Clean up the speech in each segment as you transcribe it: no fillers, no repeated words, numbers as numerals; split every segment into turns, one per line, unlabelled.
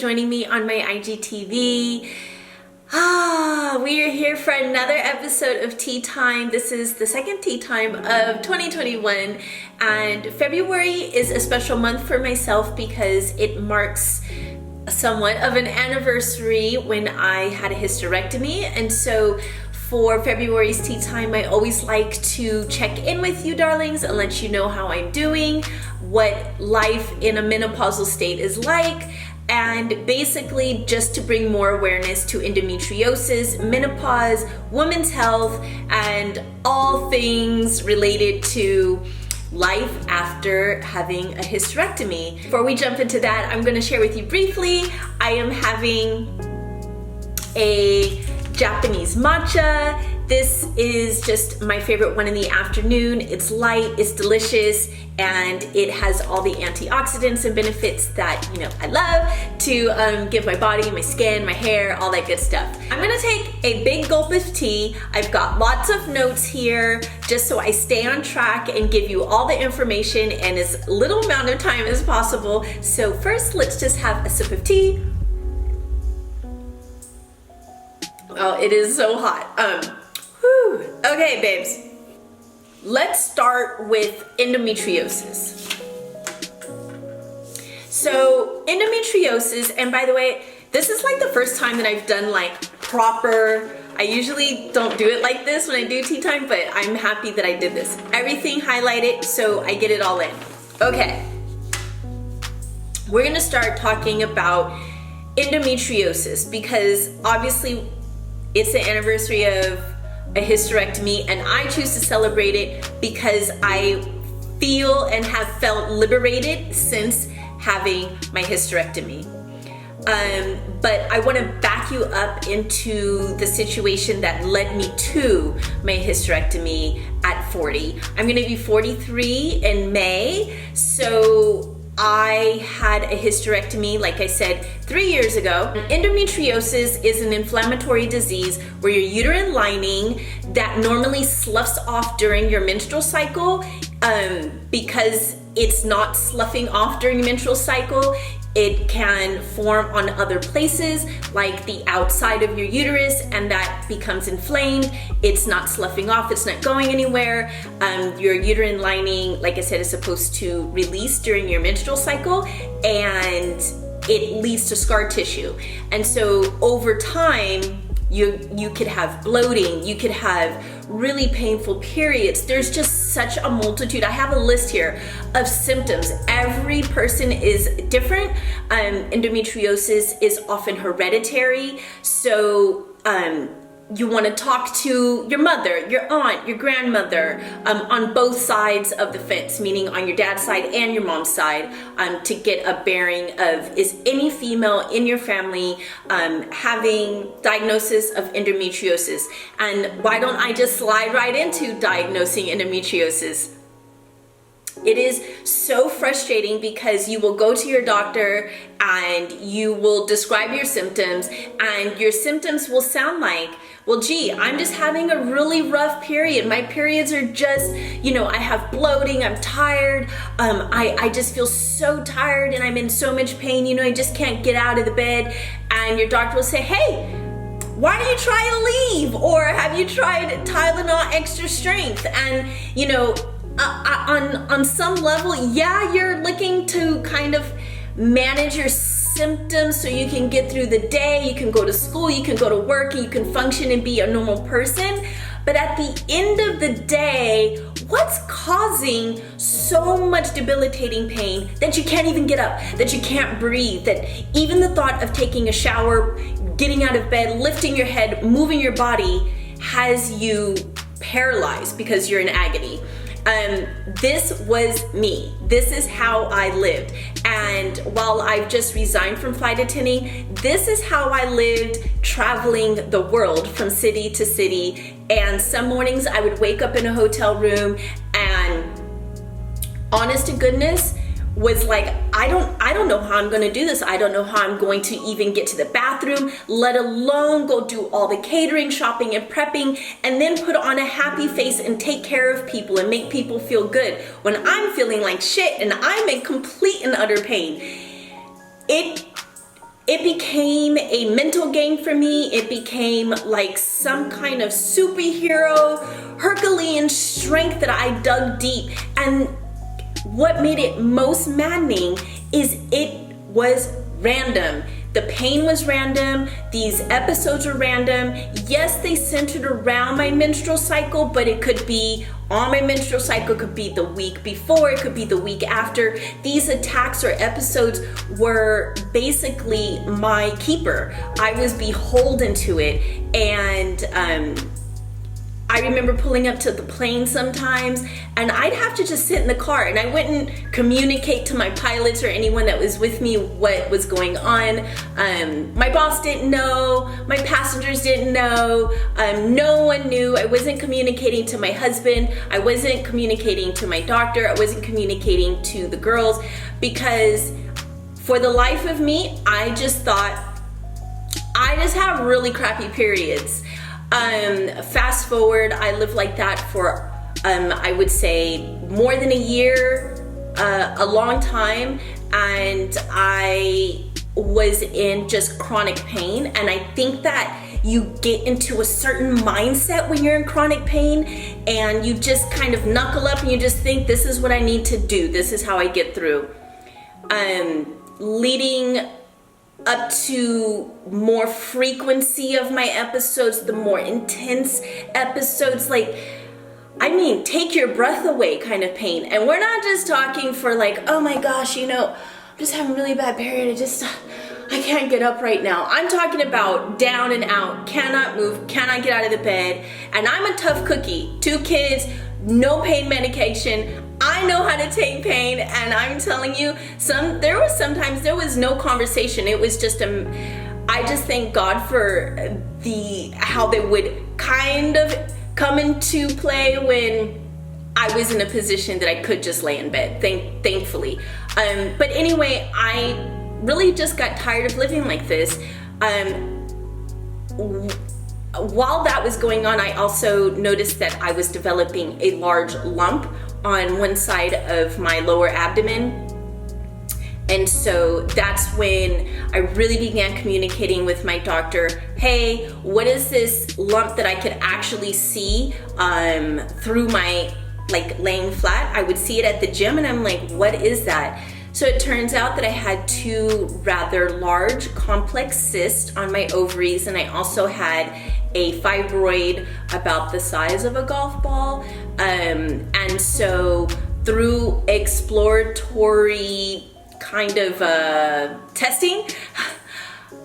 joining me on my IGTV. We are here for another episode of Tea Time. This is the second Tea Time of 2021, and February is a special month for myself because it marks somewhat of an anniversary when I had a hysterectomy. And so for February's Tea Time, I always like to check in with you darlings and let you know how I'm doing, what life in a menopausal state is like, and basically just to bring more awareness to endometriosis, menopause, women's health, and all things related to life after having a hysterectomy. Before we jump into that, I'm going to share with you briefly, I am having a Japanese matcha. This is just my favorite one in the afternoon. It's light, it's delicious, and it has all the antioxidants and benefits that, you know, I love to give my body, my skin, my hair, all that good stuff. I'm gonna take a big gulp of tea. I've got lots of notes here just so I stay on track and give you all the information in as little amount of time as possible. So first, let's just have a sip of tea. Oh, it is so hot. Okay, babes. Let's start with endometriosis. So endometriosis, and by the way, this is like the first time that I've done like proper, I usually don't do it like this when I do Tea Time, but I'm happy that I did this. Everything highlighted so I get it all in. Okay. We're gonna start talking about endometriosis because obviously it's the anniversary of a hysterectomy, and I choose to celebrate it because I feel and have felt liberated since having my hysterectomy. But I want to back you up into the situation that led me to my hysterectomy at 40. I'm going to be 43 in May, so I had a hysterectomy, like I said, 3 years ago. Endometriosis is an inflammatory disease where your uterine lining that normally sloughs off during your menstrual cycle, because it's not sloughing off during your menstrual cycle, it can form on other places like the outside of your uterus, and that becomes inflamed. It's not sloughing off, it's not going anywhere. Your uterine lining, like I said, is supposed to release during your menstrual cycle, and it leads to scar tissue. And so over time, you could have bloating, you could have really painful periods. There's just such a multitude. I have a list here of symptoms. Every person is different. Endometriosis is often hereditary. So you want to talk to your mother, your aunt, your grandmother, on both sides of the fence, meaning on your dad's side and your mom's side, to get a bearing of, is any female in your family having diagnosis of endometriosis? And why don't I just slide right into diagnosing endometriosis? It is so frustrating because you will go to your doctor and you will describe your symptoms, and your symptoms will sound like, well, gee, I'm just having a really rough period. My periods are just, you know, I have bloating, I'm tired, I just feel so tired and I'm in so much pain, you know, I just can't get out of the bed. And your doctor will say, hey, why don't you try to leave? Or have you tried Tylenol extra strength? And, you know, on some level, yeah, you're looking to kind of manage your symptoms so you can get through the day, you can go to school, you can go to work, and you can function and be a normal person. But at the end of the day, what's causing so much debilitating pain that you can't even get up, that you can't breathe, that even the thought of taking a shower, getting out of bed, lifting your head, moving your body has you paralyzed because you're in agony? This was me. This is how I lived. And while I've just resigned from flight attending, this is how I lived traveling the world from city to city. And some mornings I would wake up in a hotel room and honest to goodness, was like, I don't know how I'm gonna do this. I don't know how I'm going to even get to the bathroom, let alone go do all the catering, shopping, and prepping, and then put on a happy face and take care of people and make people feel good when I'm feeling like shit and I'm in complete and utter pain. it became a mental game for me. It became like some kind of superhero, Herculean strength that I dug deep. And what made it most maddening is it was random. The pain was random. These episodes were random. Yes, they centered around my menstrual cycle, but it could be on my menstrual cycle, it could be the week before, it could be the week after. These attacks or episodes were basically my keeper. I was beholden to it. And I remember pulling up to the plane sometimes, and I'd have to just sit in the car, and I wouldn't communicate to my pilots or anyone that was with me what was going on. My boss didn't know, my passengers didn't know, no one knew. I wasn't communicating to my husband, I wasn't communicating to my doctor, I wasn't communicating to the girls, because for the life of me, I just thought, I just have really crappy periods. Fast forward, I lived like that for, I would say more than a year, a long time. And I was in just chronic pain. And I think that you get into a certain mindset when you're in chronic pain, and you just kind of knuckle up and you just think, this is what I need to do. This is how I get through. Leading up to more frequency of my episodes, the more intense episodes, like, I mean, take your breath away kind of pain. And we're not just talking for like, oh my gosh, I'm just having a really bad period, I can't get up right now. I'm talking about down and out, cannot move, cannot get out of the bed. And I'm a tough cookie, 2 kids, no pain medication. I know how to take pain, and I'm telling you, there was no conversation. It was just I just thank God for how they would kind of come into play when I was in a position that I could just lay in bed, thankfully. But anyway, I really just got tired of living like this. While that was going on, I also noticed that I was developing a large lump on one side of my lower abdomen. And so that's when I really began communicating with my doctor. Hey, what is this lump that I could actually see through my, like, laying flat? I would see it at the gym, and I'm like, what is that? So it turns out that I had 2 rather large complex cysts on my ovaries, and I also had a fibroid about the size of a golf ball. And so through exploratory kind of testing,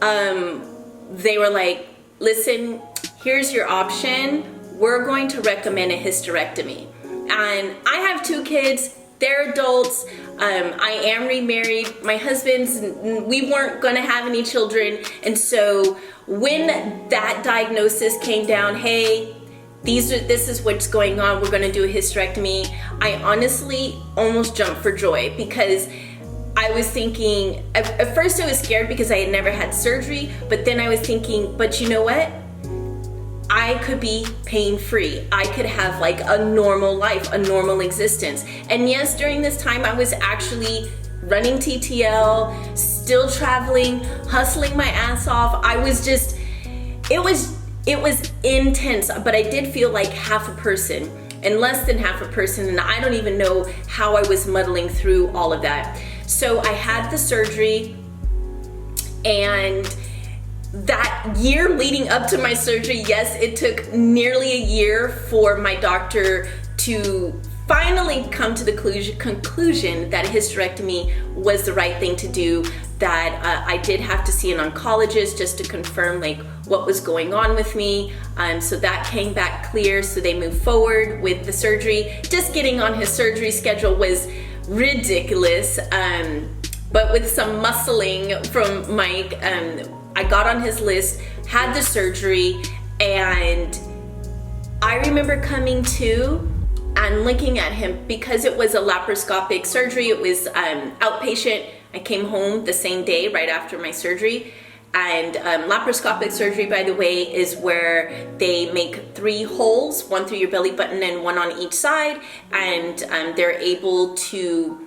they were like, listen, here's your option. We're going to recommend a hysterectomy. And I have 2 kids. They're adults. I am remarried. My husband's, we weren't going to have any children. And so when that diagnosis came down, hey, this is what's going on, we're going to do a hysterectomy, I honestly almost jumped for joy, because I was thinking, at first I was scared because I had never had surgery, but then I was thinking, but you know what? I could be pain-free. I could have like a normal life, a normal existence. And yes, during this time I was actually running TTL, still traveling, hustling my ass off. I was just, it was intense, but I did feel like half a person, and less than half a person, and I don't even know how I was muddling through all of that. So I had the surgery, and that year leading up to my surgery, yes, it took nearly a year for my doctor to finally come to the conclusion that a hysterectomy was the right thing to do, that I did have to see an oncologist just to confirm like what was going on with me. So that came back clear, so they moved forward with the surgery. Just getting on his surgery schedule was ridiculous, but with some muscling from Mike, I got on his list, had the surgery, and I remember coming to and looking at him, because it was a laparoscopic surgery. It was outpatient. I came home the same day right after my surgery. And laparoscopic surgery, by the way, is where they make 3 holes, 1 through your belly button and 1 on each side, and they're able to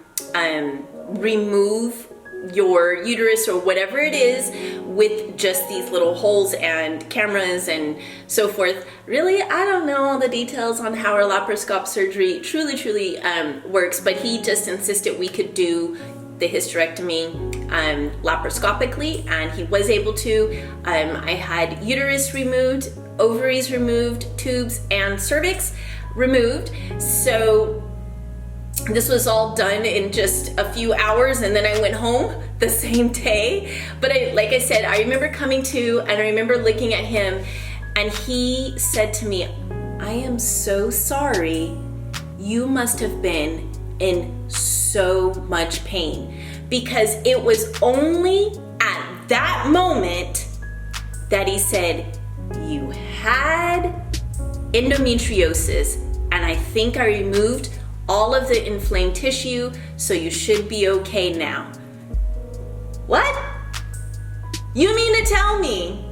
remove your uterus or whatever it is with just these little holes and cameras and so forth. Really, I don't know all the details on how our laparoscope surgery truly works, but he just insisted we could do the hysterectomy laparoscopically, and he was able to. I had uterus removed, ovaries removed, tubes and cervix removed. So this was all done in just a few hours, and then I went home the same day. But like I said, I remember coming to, and I remember looking at him, and he said to me, "I am so sorry. You must have been in so much pain," because it was only at that moment that he said, "You had endometriosis, and I think I removed all of the inflamed tissue, so you should be okay now." What? You mean to tell me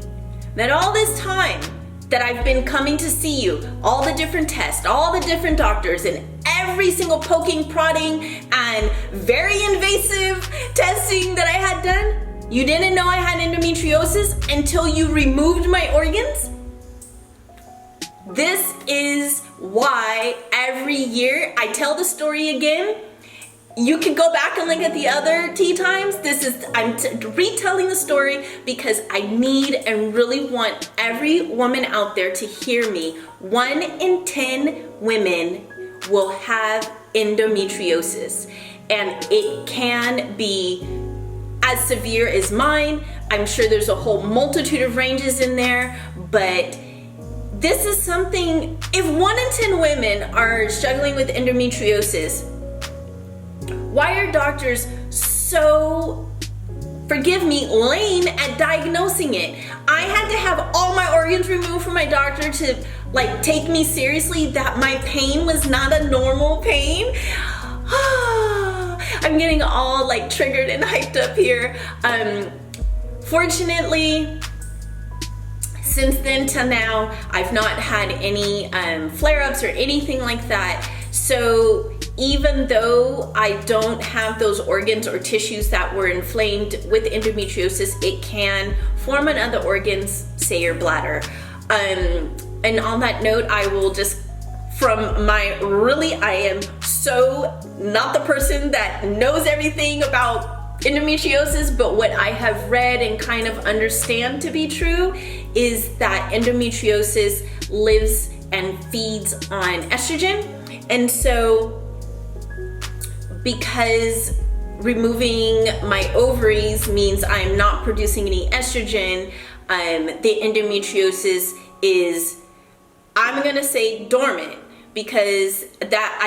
that all this time that I've been coming to see you, all the different tests, all the different doctors, and every single poking, prodding, and very invasive testing that I had done, you didn't know I had endometriosis until you removed my organs? This is why every year I tell the story again. You can go back and look at the other TeaTimes. I'm retelling the story because I need and really want every woman out there to hear me. 1 in 10 women will have endometriosis, and it can be as severe as mine. I'm sure there's a whole multitude of ranges in there, but this is something, if 1 in 10 women are struggling with endometriosis, why are doctors so, forgive me, lame at diagnosing it? I had to have all my organs removed from my doctor to take me seriously that my pain was not a normal pain. I'm getting all triggered and hyped up here. Fortunately, since then till now, I've not had any flare-ups or anything like that. So even though I don't have those organs or tissues that were inflamed with endometriosis, it can form on other organs, say your bladder. And on that note, I will just, I am so not the person that knows everything about endometriosis, but what I have read and kind of understand to be true is that endometriosis lives and feeds on estrogen. And so because removing my ovaries means I'm not producing any estrogen, the endometriosis is, I'm gonna say, dormant, because that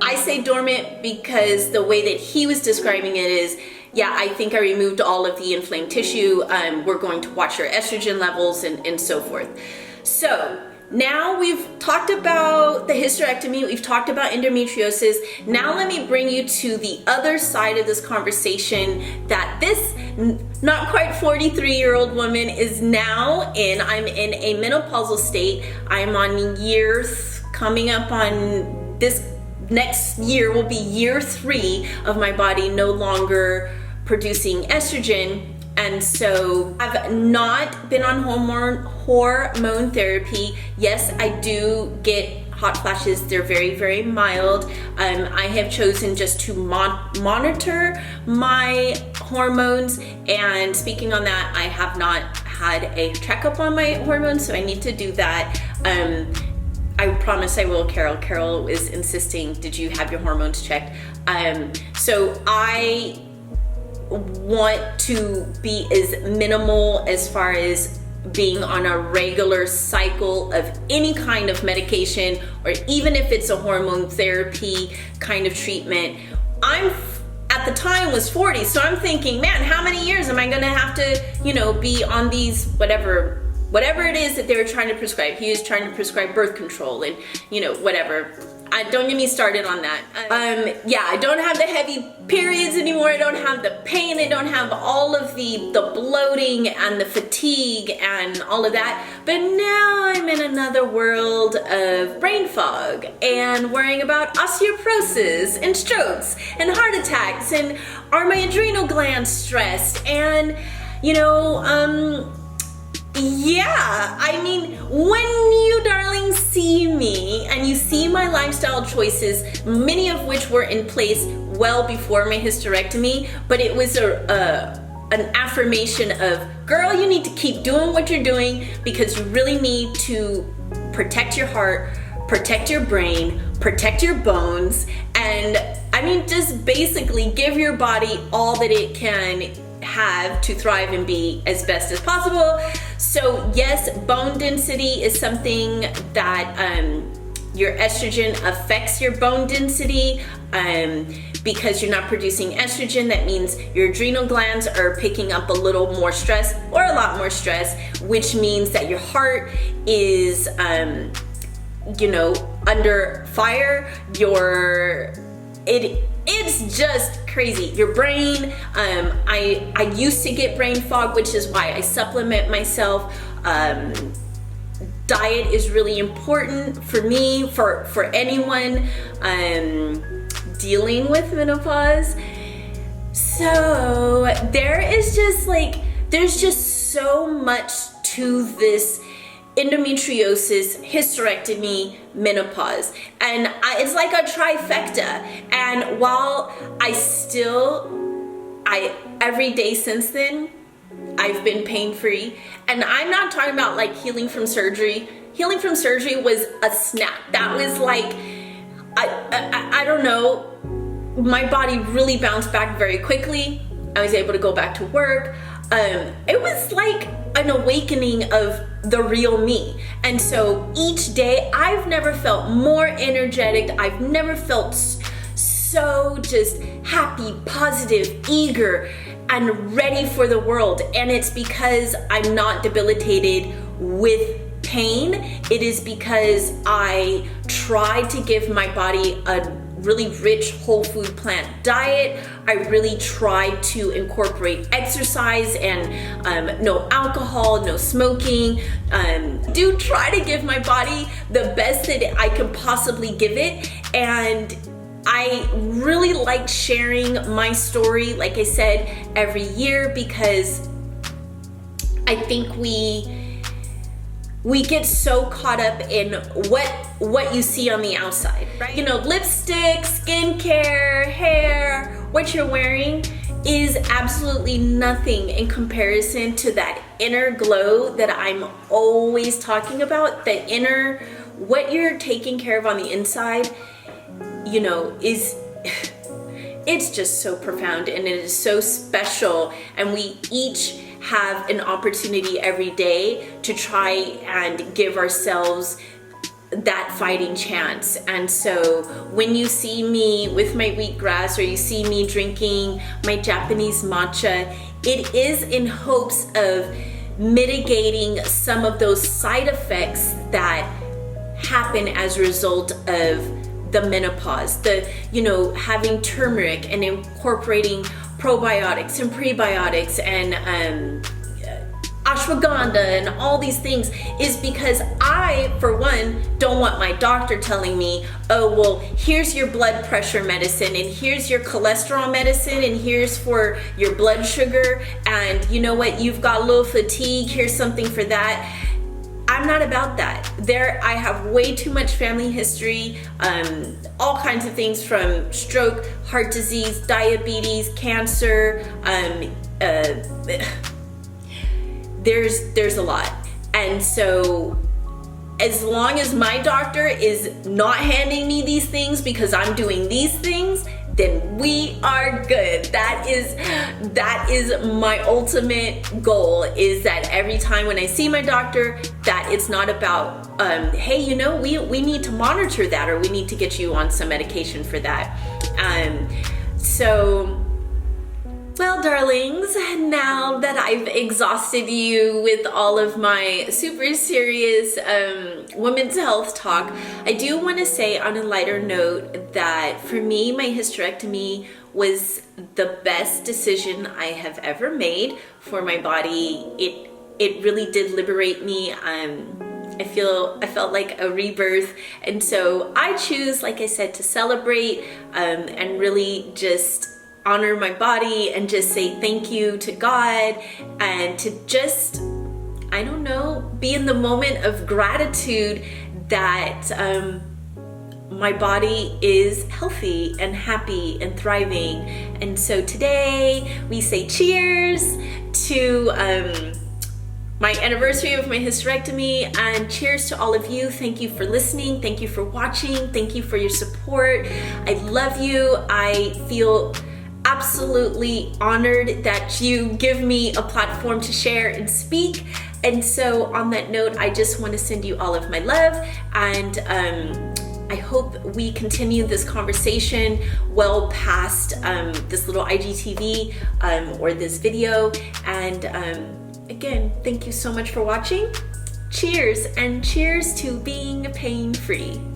I say dormant because the way that he was describing it is, yeah, I think I removed all of the inflamed tissue. We're going to watch your estrogen levels and so forth. So now we've talked about the hysterectomy, we've talked about endometriosis. Now let me bring you to the other side of this conversation that this not quite 43-year-old woman is now in. I'm in a menopausal state. I'm on coming up on this next year will be year 3 of my body no longer producing estrogen. And so I've not been on hormone therapy. Yes, I do get hot flashes. They're very mild. I have chosen just to monitor my hormones. And speaking on that, I have not had a checkup on my hormones, so I need to do that. I promise I will, Carol. Carol is insisting, did you have your hormones checked? So I want to be as minimal as far as being on a regular cycle of any kind of medication, or even if it's a hormone therapy kind of treatment. At the time was 40, so I'm thinking, man, how many years am I gonna have to, be on these whatever it is that they were trying to prescribe. He was trying to prescribe birth control and, whatever. don't get me started on that. Yeah, I don't have the heavy periods anymore. I don't have the pain. I don't have all of the bloating and the fatigue and all of that. But now I'm in another world of brain fog and worrying about osteoporosis and strokes and heart attacks, and are my adrenal glands stressed, and yeah, I mean, when you darlings see me and you see my lifestyle choices, many of which were in place well before my hysterectomy, but it was an affirmation of, girl, you need to keep doing what you're doing because you really need to protect your heart, protect your brain, protect your bones, and I mean, just basically give your body all that it can have to thrive and be as best as possible. So yes, bone density is something that your estrogen affects your bone density. Because you're not producing estrogen, that means your adrenal glands are picking up a little more stress or a lot more stress, which means that your heart is under fire. It's just crazy. Your brain, I used to get brain fog, which is why I supplement myself. Diet is really important for me, for anyone dealing with menopause. So there's just so much to this endometriosis, hysterectomy, menopause, and it's like a trifecta. And while every day since then, I've been pain-free, and I'm not talking about like healing from surgery. Healing from surgery was a snap. That was like, I don't know, my body really bounced back very quickly. I was able to go back to work. It was like an awakening of the real me. And so each day I've never felt more energetic. I've never felt so just happy, positive, eager, and ready for the world. And it's because I'm not debilitated with pain. It is because I try to give my body a really rich whole food plant diet. I really try to incorporate exercise and no alcohol, no smoking. Do try to give my body the best that I can possibly give it. And I really like sharing my story, like I said, every year, because I think we get so caught up in what you see on the outside, right? Lipstick, skincare, hair, what you're wearing is absolutely nothing in comparison to that inner glow that I'm always talking about. The inner, what you're taking care of on the inside, it's just so profound, and it is so special, and we each have an opportunity every day to try and give ourselves that fighting chance. And so when you see me with my wheatgrass, or you see me drinking my Japanese matcha, it is in hopes of mitigating some of those side effects that happen as a result of the menopause, having turmeric and incorporating probiotics and prebiotics and ashwagandha and all these things, is because I, for one, don't want my doctor telling me, oh, well, here's your blood pressure medicine, and here's your cholesterol medicine, and here's for your blood sugar, and you know what, you've got a little fatigue, here's something for that. I'm not about that. I have way too much family history, all kinds of things, from stroke, heart disease, diabetes, cancer. There's a lot. And so as long as my doctor is not handing me these things because I'm doing these things, then we are good. That is my ultimate goal, is that every time when I see my doctor, that it's not about, hey, we need to monitor that, or we need to get you on some medication for that. So Well, darlings, now that I've exhausted you with all of my super serious women's health talk, I do want to say on a lighter note that for me, my hysterectomy was the best decision I have ever made for my body. It really did liberate me. I felt like a rebirth, and so I choose, like I said, to celebrate and really just honor my body and just say thank you to God, and to just, I don't know, be in the moment of gratitude that my body is healthy and happy and thriving. And so today we say cheers to my anniversary of my hysterectomy, and cheers to all of you. Thank you for listening. Thank you for watching. Thank you for your support. I love you. I feel absolutely honored that you give me a platform to share and speak. And so on that note, I just want to send you all of my love, and I hope we continue this conversation well past this little IGTV or this video. And again, thank you so much for watching. Cheers, and cheers to being pain-free.